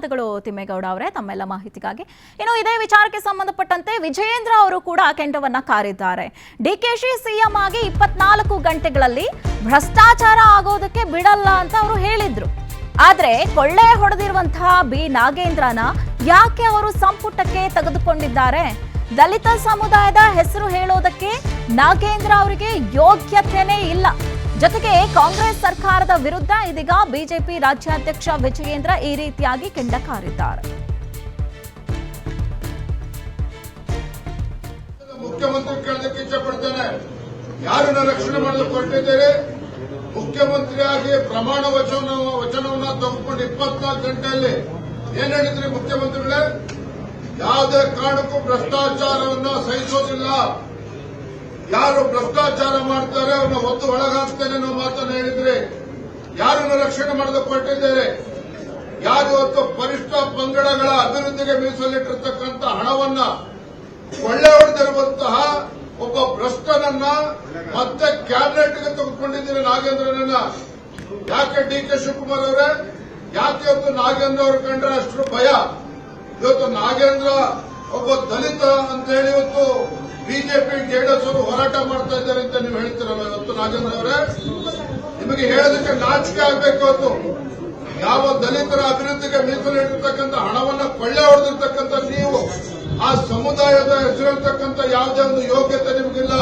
ಧನ್ಯವಾದಗಳು ತಿಮ್ಮೇಗೌಡ ಅವರೇ ತಮ್ಮೆಲ್ಲ ಮಾಹಿತಿಗಾಗಿ. ಇನ್ನು ಇದೇ ವಿಚಾರಕ್ಕೆ ಸಂಬಂಧಪಟ್ಟಂತೆ ವಿಜಯೇಂದ್ರ ಅವರು ಕೂಡ ಕೆಂಡವನ್ನ ಕಾರಿದ್ದಾರೆ. ಡಿಕೆಶಿ ಸಿಎಂ ಆಗಿ 24 ಗಂಟೆಗಳಲ್ಲಿ ಭ್ರಷ್ಟಾಚಾರ ಆಗೋದಕ್ಕೆ ಬಿಡಲ್ಲ ಅಂತ ಅವರು ಹೇಳಿದ್ರು. ಆದ್ರೆ ಕೊಳ್ಳೆ ಹೊಡೆದಿರುವಂತಹ ಬಿ ನಾಗೇಂದ್ರನ ಯಾಕೆ ಅವರು ಸಂಪುಟಕ್ಕೆ ತೆಗೆದುಕೊಂಡಿದ್ದಾರೆ? ದಲಿತ ಸಮುದಾಯದ ಹೆಸರು ಹೇಳೋದಕ್ಕೆ ನಾಗೇಂದ್ರ ಅವರಿಗೆ ಯೋಗ್ಯತೆನೇ ಇಲ್ಲ. ಜೊತೆಗೆ ಕಾಂಗ್ರೆಸ್ ಸರ್ಕಾರದ ವಿರುದ್ಧ ಇದೀಗ ಬಿಜೆಪಿ ರಾಜ್ಯಾಧ್ಯಕ್ಷ ವಿಜಯೇಂದ್ರ ಈ ರೀತಿಯಾಗಿ ಕೆಂಡ ಕಾರಿದ್ದಾರೆ. ಮುಖ್ಯಮಂತ್ರಿ ಕೇಳೋದಕ್ಕೆ ಇಚ್ಛಪಡ್ತೇನೆ. ಯಾರನ್ನ ರಕ್ಷಣೆ ಮಾಡಲು ಕೊಟ್ಟಿದ್ದೀರಿ? ಮುಖ್ಯಮಂತ್ರಿಯಾಗಿ ಪ್ರಮಾಣ ವಚನವನ್ನ ತೆಗೆದುಕೊಂಡು 24 ಗಂಟೆಯಲ್ಲಿ ಏನ್ ಹೇಳಿದ್ರಿ ಮುಖ್ಯಮಂತ್ರಿಗಳೇ? ಯಾವುದೇ ಕಾರಣಕ್ಕೂ ಭ್ರಷ್ಟಾಚಾರವನ್ನು ಸಹಿಸೋದಿಲ್ಲ. ಯಾರು ಭ್ರಷ್ಟಾಚಾರ ಮಾಡ್ತಾರೆ ಅವ್ರನ್ನ ಒದ್ದು ಒಳಗಾಗ್ತೇನೆ ಅನ್ನೋ ಮಾತನ್ನು ಹೇಳಿದ್ರಿ. ಯಾರನ್ನ ರಕ್ಷಣೆ ಮಾಡಲು ಕೊಟ್ಟಿದ್ದೇವೆ? ಯಾರು ಇವತ್ತು ಪರಿಷ್ಠ ಪಂಗಡಗಳ ಅಭಿವೃದ್ಧಿಗೆ ಮೀಸಲಿಟ್ಟಿರ್ತಕ್ಕಂಥ ಹಣವನ್ನ ಕೊಳ್ಳೆ ಹೊಡೆದಿರುವಂತಹ ಒಬ್ಬ ಭ್ರಷ್ಟನನ್ನ ಮತ್ತೆ ಕ್ಯಾಬಿನೆಟ್ಗೆ ತೆಗೆದುಕೊಂಡಿದ್ದೀರಿ ನಾಗೇಂದ್ರನನ್ನ. ಯಾಕೆ ಡಿ.ಕೆ. ಶಿವಕುಮಾರ್ ಅವರೇ, ಯಾಕೆ ಇವತ್ತು ನಾಗೇಂದ್ರ ಅವರು ಕಂಡ್ರೆ ಅಷ್ಟು ಭಯ? ಇವತ್ತು ನಾಗೇಂದ್ರ ಒಬ್ಬ ದಲಿತ ಅಂತ ಹೇಳಿ ಇವತ್ತು ಬಿಜೆಪಿ ಜೆಡಿಎಸ್ ಅವರು ಹೋರಾಟ ಮಾಡ್ತಾ ಇದ್ದಾರೆ ಅಂತ ನೀವು ಹೇಳ್ತೀರಲ್ಲ. ಇವತ್ತು ನಾಗೇಂದ್ರ ಅವರೇ, ನಿಮಗೆ ಹೇಳೋದಕ್ಕೆ ನಾಚಿಕೆ ಆಗಬೇಕು. ಇವತ್ತು ಯಾವ ದಲಿತರ ಅಭಿವೃದ್ಧಿಗೆ ಮೀಸಲಿಟ್ಟಿರ್ತಕ್ಕಂಥ ಹಣವನ್ನ ಕೊಳ್ಳೆ ಹೊಡೆದಿರ್ತಕ್ಕಂಥ ನೀವು ಆ ಸಮುದಾಯದ ಹೆಸರಿರ್ತಕ್ಕಂಥ ಯಾವುದೇ ಒಂದು ಯೋಗ್ಯತೆ ನಿಮಗಿಲ್ಲ.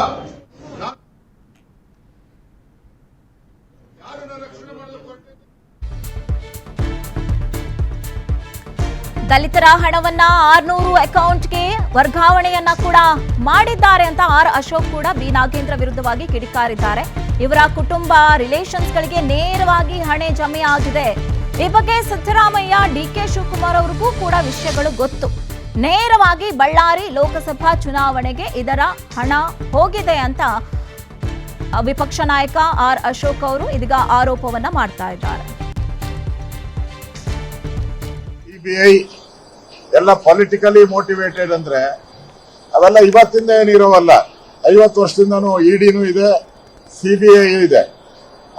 ಯಾರನ್ನ ರಕ್ಷಣೆ ಮಾಡಲು ಕೊಟ್ಟಿದ್ದೀರಿ? ದಲಿತರ ಹಣವನ್ನ 600 ಅಕೌಂಟ್ಗೆ ವರ್ಗಾವಣೆಯನ್ನ ಕೂಡ ಮಾಡಿದ್ದಾರೆ ಅಂತ ಆರ್ ಅಶೋಕ್ ಕೂಡ ಬಿ ನಾಗೇಂದ್ರ ವಿರುದ್ಧವಾಗಿ ಕಿಡಿಕಾರಿದ್ದಾರೆ. ಇವರ ಕುಟುಂಬ ರಿಲೇಷನ್ಸ್ಗಳಿಗೆ ನೇರವಾಗಿ ಹಣ ಜಮೆ ಆಗಿದೆ. ಈ ಬಗ್ಗೆ ಸಿದ್ದರಾಮಯ್ಯ, ಡಿ.ಕೆ. ಶಿವಕುಮಾರ್ ಅವರಿಗೂ ಕೂಡ ವಿಷಯಗಳು ಗೊತ್ತು. ನೇರವಾಗಿ ಬಳ್ಳಾರಿ ಲೋಕಸಭಾ ಚುನಾವಣೆಗೆ ಇದರ ಹಣ ಹೋಗಿದೆ ಅಂತ ವಿಪಕ್ಷ ನಾಯಕ ಆರ್ ಅಶೋಕ್ ಅವರು ಇದೀಗ ಆರೋಪವನ್ನ ಮಾಡ್ತಾ ಇದ್ದಾರೆ. ಸಿಬಿಐ ಎಲ್ಲ ಪೊಲಿಟಿಕಲಿ ಮೋಟಿವೇಟೆಡ್ ಅಂದ್ರೆ ಅವೆಲ್ಲ ಇವತ್ತಿಂದ ಏನಿರೋವಲ್ಲ. 50 ವರ್ಷದಿಂದನೂ ಇಡಿನೂ ಇದೆ, ಸಿಬಿಐ ಇದೆ.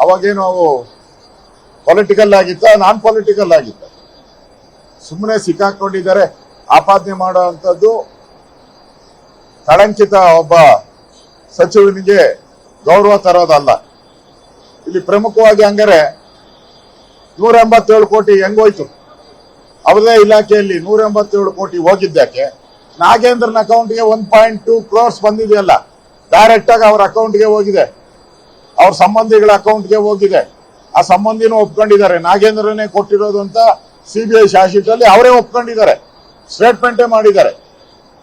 ಅವಾಗೇನು ಅವು ಪೊಲಿಟಿಕಲ್ ಆಗಿತ್ತ, ನಾನ್ ಪೊಲಿಟಿಕಲ್ ಆಗಿತ್ತ? ಸುಮ್ಮನೆ ಸಿಕ್ಕಾಕೊಂಡಿದ್ದಾರೆ. ಆಪಾದನೆ ಮಾಡುವಂಥದ್ದು ಕಳಂಕಿತ ಒಬ್ಬ ಸಚಿವನಿಗೆ ಗೌರವ ತರೋದಲ್ಲ. ಇಲ್ಲಿ ಪ್ರಮುಖವಾಗಿ ಹಂಗಾರೆ 187 ಕೋಟಿ ಹೆಂಗೋಯ್ತು? ಅವರದೇ ಇಲಾಖೆಯಲ್ಲಿ 187 ಕೋಟಿ ಹೋಗಿದ್ದಕ್ಕೆ ನಾಗೇಂದ್ರನ ಅಕೌಂಟ್ಗೆ 1.2 crores ಬಂದಿದೆಯಲ್ಲ, ಡೈರೆಕ್ಟ್ ಆಗಿ ಅವ್ರ ಅಕೌಂಟ್ಗೆ ಹೋಗಿದೆ, ಅವ್ರ ಸಂಬಂಧಿಗಳ ಅಕೌಂಟ್ಗೆ ಹೋಗಿದೆ. ಆ ಸಂಬಂಧಿನೂ ಒಪ್ಕೊಂಡಿದ್ದಾರೆ, ನಾಗೇಂದ್ರನೇ ಕೊಟ್ಟಿರೋದು ಅಂತ ಸಿಬಿಐ ಶಾಸೀಟ್ ಅಲ್ಲಿ ಅವರೇ ಒಪ್ಕೊಂಡಿದ್ದಾರೆ, ಸ್ಟೇಟ್ಮೆಂಟೇ ಮಾಡಿದ್ದಾರೆ.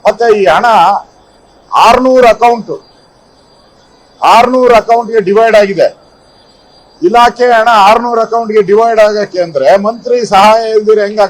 ಮತ್ತೆ ಈ ಹಣ 600 ಅಕೌಂಟ್ಗೆ ಡಿವೈಡ್ ಆಗಿದೆ. ಇಲಾಖೆ ಹಣ 600 ಅಕೌಂಟ್ಗೆ ಡಿವೈಡ್ ಆಗಕ್ಕೆ ಅಂದ್ರೆ ಮಂತ್ರಿ ಸಹಾಯ ಇಲ್ದಿರ ಹೆಂಗ